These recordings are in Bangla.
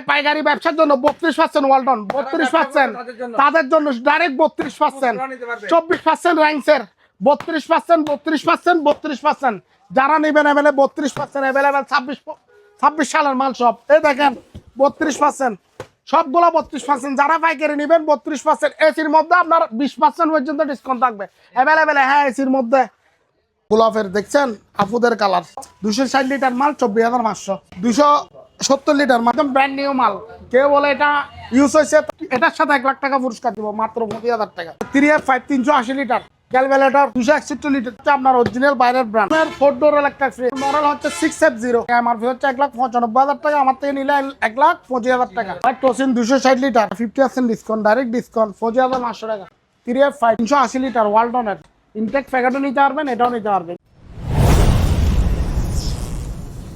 ভাই পাইকারি ব্যবসার জন্য 32% ওয়ালটন, 32% তাদের জন্য ডাইরেক্ট 32%, 24% র্যাঙ্কসের 32%, 32%, 32%, যারা নেবেন অ্যাভেলেবল 32% অ্যাভেলেবল। 26 সালের মাল সব এই দেখেন 32%, সবগুলো 32%, যারা পাইকারি নেবেন 32%। এসির মধ্যে আপনার 20% পর্যন্ত ডিসকাউন্ট থাকবে অ্যাভেলেবেল। হ্যাঁ, এসির মধ্যে গোলাপের দেখছেন আপুদের কালার 260 লিটার মাল 24,500, 270 লিটার মাল, একদম ব্র্যান্ড নিউ মাল। কেউ বলে এটা ইউজ হয়েছে, এটার সাথে 1 লাখ টাকা পুরস্কার দিব মাত্র 25,000 টাকা। 3F5 380 লিটার ক্যালকুলেটর 261 লিটার, আপনার অরিজিনাল বাইরের ব্র্যান্ড। 4 ডোর ইলেকট্রিক ফ্রি, মডেল হচ্ছে 6F0, এমআরপি হচ্ছে 1,95,000 টাকা, আমার থেকে নিলে 1,25,000 টাকা। টোসিন 260 লিটার 50% ডিসকাউন্ট, ডাইরেক্ট ডিসকাউন্ট 25,500 টাকা। 3F5 380 লিটার ওয়ালটনের ইনটেক প্যাকেটও নিতে পারবেন, এটাও নিতে পারবেন।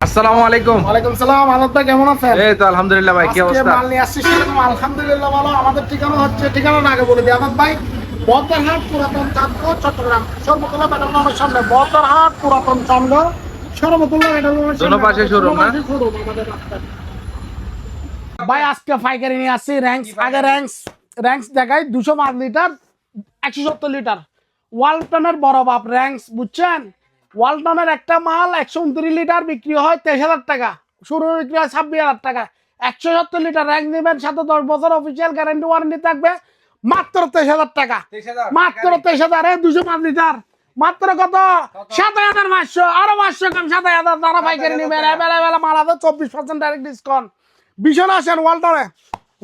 আসসালামু আলাইকুম। ওয়ালাইকুম সালাম, আনন্দ ভাই কেমন আছেন? এই তো আলহামদুলিল্লাহ ভাই, কি অবস্থা? মাল নিয়ে আসছি সেরকম আলহামদুলিল্লাহ ভালো। আমাদের ঠিকানা হচ্ছে, ঠিকানাটা আগে বলে দিই, আনন্দ ভাই বহদ্দারহাট পুরাতন চাঁদপুর চট্টগ্রাম, সর্বতলা পেট্রোল পাম্পের সামনে। বহদ্দারহাট পুরাতন চাঁদপুর সর্বতলা পেট্রোল পাম্পের সামনে, পাশে শোরুম না আমাদের রাস্তায়। ভাই আজকে পাইকারি নিয়ে আসছি র্যাঙ্কস। আগে র্যাঙ্কস দেখাই 205 লিটার 170 লিটার ওয়ালটনের বড় বাপ র্যাঙ্কস, বুঝছেন? ওয়ালটনের একটা মাল 129 লিটার বিক্রি হয় 23,000 টাকা, শুরু বিক্রি হয় 26,000 টাকা। 170 লিটার র্যাঙ্ক নেবেন, সাথে 10 বছর অফিসিয়াল গ্যারান্টি ওয়ারেন্টি থাকবে, মাত্র 23,000 টাকা। মাত্র 23,000 205 লিটার মাত্র কত? 27,500, আরো 500 কম 27,000। তারা পাইকারি নেবেন, অ্যাভেলেবেল মাল আছে 24% ডাইরেক্ট ডিসকাউন্ট। ভীষণ আসেন ওয়ালটনে,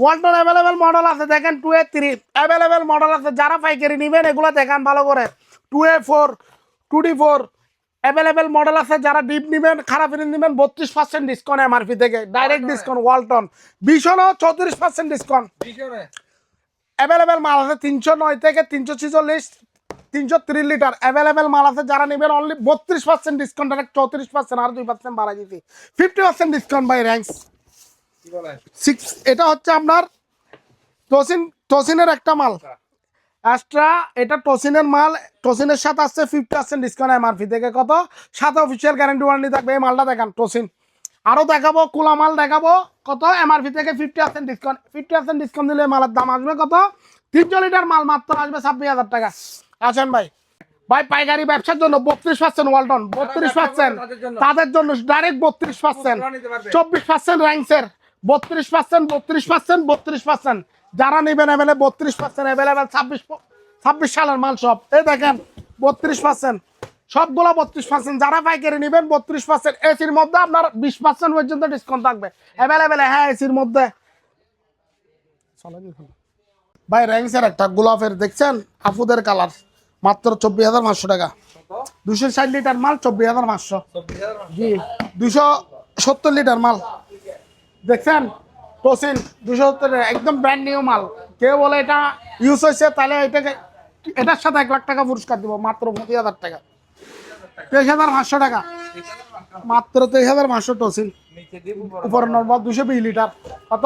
ওয়ালটন অ্যাভেলেবেল মডেল আছে দেখেন। 2A3 অ্যাভেলেবেল মডেল আছে, যারা পাইকারি নেবেন এগুলো দেখান ভালো করে। 2A4 2D4 অ্যাভেলেবেল মডেল আছে, যারা ডিপ নেবেন খারাপ নেবেন 32% ডিসকাউন্ট এমআরপি থেকে, ডাইরেক্ট ডিসকাউন্ট ওয়ালটন। ভীষণও 34% ডিসকাউন্ট অ্যাভেলেবেল মাল আছে। 309 থেকে 346 330 লিটার অ্যাভেলেবেল মাল আছে, যারা নেবেন অনলি 32% ডিসকাউন্ট, 34% আর 2% বাড়াই দিচ্ছি, 50% ডিসকাউন্ট বাই র্যাঙ্কস। এটা হচ্ছে আপনার টোসিনের একটা মাল এক্সট্রা, এটা টোসিনের মাল। টোসিনের সাথে আসছে 50% ডিসকাউন্ট এমআরপি থেকে, কত? সাথে অফিসিয়াল গ্যারান্টি ওয়ারেন্টি থাকবে। এই মালটা দেখান টোসিন। আরও দেখাবো কুলা মাল দেখাবো, কত? এমআরপি থেকে 50% ডিসকাউন্ট। 50% ডিসকাউন্ট দিলে মালের দাম আসবে কত? 300 লিটার মাল মাত্র আসবে 26,000 টাকা। আসেন ভাই, ভাই পাইকারি ব্যবসার জন্য 32% ওয়ালটন, 32% তাদের জন্য ডাইরেক্ট 32%, 24% র্যাঙ্কসের 32%, 32%, 32%, যারা নেবেন অ্যাভেলেবল 32% অ্যাভেলেবল। 26 সালের মাল সব এই দেখেন 32%, সবগুলো 32%, যারা পাইকারি নেবেন 32%। এসির মধ্যে আপনার 20% পর্যন্ত ডিসকাউন্ট থাকবে অ্যাভেলেবেল। হ্যাঁ, এসির মধ্যে ভাই র্যাঙ্কসের একটা গোলাপের দেখছেন আপুদের কালার, মাত্র 24,500 টাকা। 260 লিটার মাল 24,500, জি। 270 লিটার মাল দেখছেন টোসিন 270, একদম ব্র্যান্ড নিউ মাল। কেউ বলে এটা ইউজ হয়েছে, তাহলে এটার সাথে 1 লাখ টাকা পুরস্কার দিব মাত্র 25,000 টাকা। 23,500 টাকা মাত্র, 23,500 টোসিন। উপরে নর্মাল 220 লিটার, কত?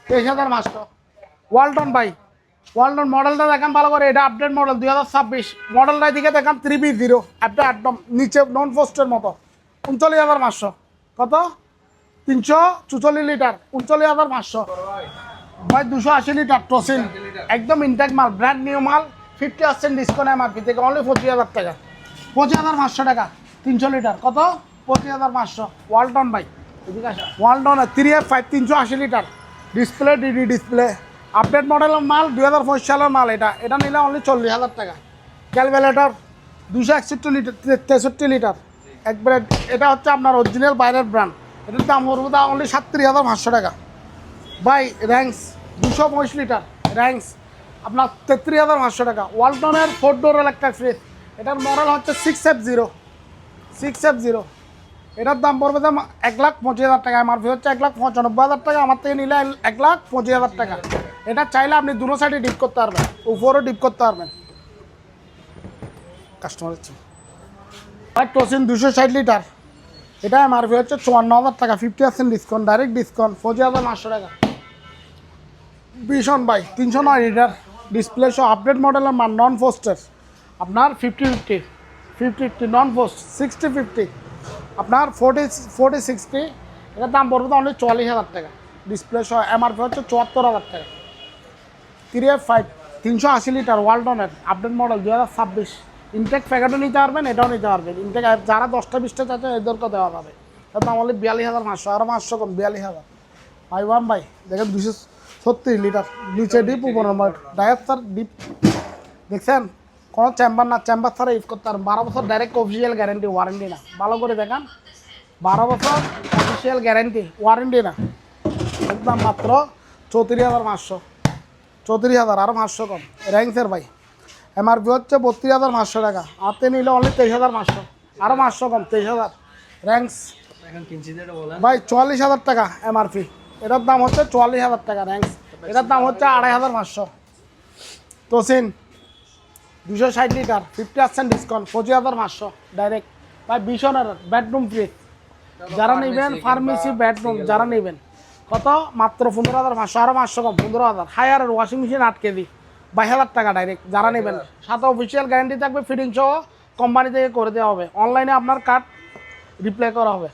23,500 ওয়ালটন। ভাই ওয়ালটন মডেলটা দেখেন ভালো করে, এটা আপডেট মডেল 2026 মডেলটার দিকে দেখান। 3B0 একদম নিচে নন পোস্টের মতো, 39,500, কত? 344 লিটার 39,500। ভাই 280 লিটার টোসিন, একদম ইনটেক মাল, ব্র্যান্ড নিউ মাল, 50% ডিসকাউন্ট এমআরপি থেকে, অনলি 25,000 টাকা। 25,500 টাকা 300 লিটার, কত? 25,500 ওয়ালটন। ভাই এদিকে আসেন, Walton 3F5 380 litre display, DD display, update মডেলের মাল, 2025 সালের মাল। এটা নিলে অনলি 40,000 টাকা। ক্যালকুলেটর 261 লিটার 63 লিটার একবারে, এটা হচ্ছে আপনার অরিজিনাল বাইরের ব্র্যান্ড। এটার দাম পড়বে অনলি 37,500 টাকা। ভাই র্যাঙ্কস 225 লিটার র্যাঙ্কস আপনার 33,500 টাকা। ওয়ালটনের 4 ডোর ইলেকট্রিক ফ্রিজ, এটার মডেল হচ্ছে 6F0, এটার দাম পড়বে 1,25,000 টাকা, এমআরপি হচ্ছে 1,95,000 টাকা, আমার থেকে নিলে 1,25,000 টাকা। এটা চাইলে আপনি দুটো সাইডে ডিপ করতে পারবেন, উপরেও ডিপ করতে পারবেন। কাস্টমার হচ্ছে ভাই টোসিন 260 লিটার, এটা এমআরপি হচ্ছে 54,000 টাকা, 50% ডিসকাউন্ট, ডাইরেক্ট ডিসকাউন্ট 25,500 টাকা। ভীষণ ভাই 309 লিটার ডিসপ্লে সহ আপডেট মডেলের মান, নন পোস্টের, আপনার 50-50 নন পোস্ট, 60-50 আপনার 40-60, এটার দাম পড়বে অনলি 44,000 টাকা। ডিসপ্লে সহ এমআরপি হচ্ছে 74,000 টাকা। 3F5 380 লিটার ওয়ালটনের আপডেট মডেল 2026। ইনটেক প্যাকেটও নিতে পারবেন, এটাও নিতে পারবেন। ইনটেক যারা 10টা 20টা চাচ্ছে এদেরকে দেওয়া যাবে। তার দাম হলে 42,500, আরও 500 কম 42,000। ভাই ওয়ান ভাই দেখেন 236 লিটার, নিচে ডিপ উপরে ডায়াস্টার ডিপ দেখছেন, কোনো চেম্বার না, চেম্বার ছাড়া ইউজ করতে পারেন। 12 বছর ডাইরেক্ট অফিসিয়াল গ্যারেন্টি, ওয়ারেন্টি না। ভালো করে দেখান, 12 বছর অফিসিয়াল গ্যারেন্টি, ওয়ারেন্টি না। একদম মাত্র 34,500, 34,000, আরও 500 কম। র্যাঙ্কসের ভাই এমআরপি হচ্ছে 32,500 টাকা, হাতে নিলে অনলি 23,500, আরও 500 কম 23,000। র্যাঙ্কস ভাই 44,000 টাকা এমআরপি, এটার দাম হচ্ছে 44,000 টাকা। র্যাঙ্কস এটার দাম হচ্ছে 2,500। তোসিন 260 লিটার 50% ডিসকাউন্ট 25,500 ডাইরেক্ট। ভাই বিশনের বেডরুম ফ্রিজ যারা নেবেন, ফার্মেসি বেডরুম যারা নেবেন, কত মাত্র 15,500, আরও 500 কম 15,000। হায়ারের ওয়াশিং মেশিন 8 কেজি 22,000 টাকা ডাইরেক্ট যারা নেবেন, সাথে অফিসিয়াল গ্যারান্টি থাকবে, ফিটিং সহ কোম্পানি থেকে করে দেওয়া হবে। অনলাইনে আপনার কার্ড রিপ্লাই করা হবে।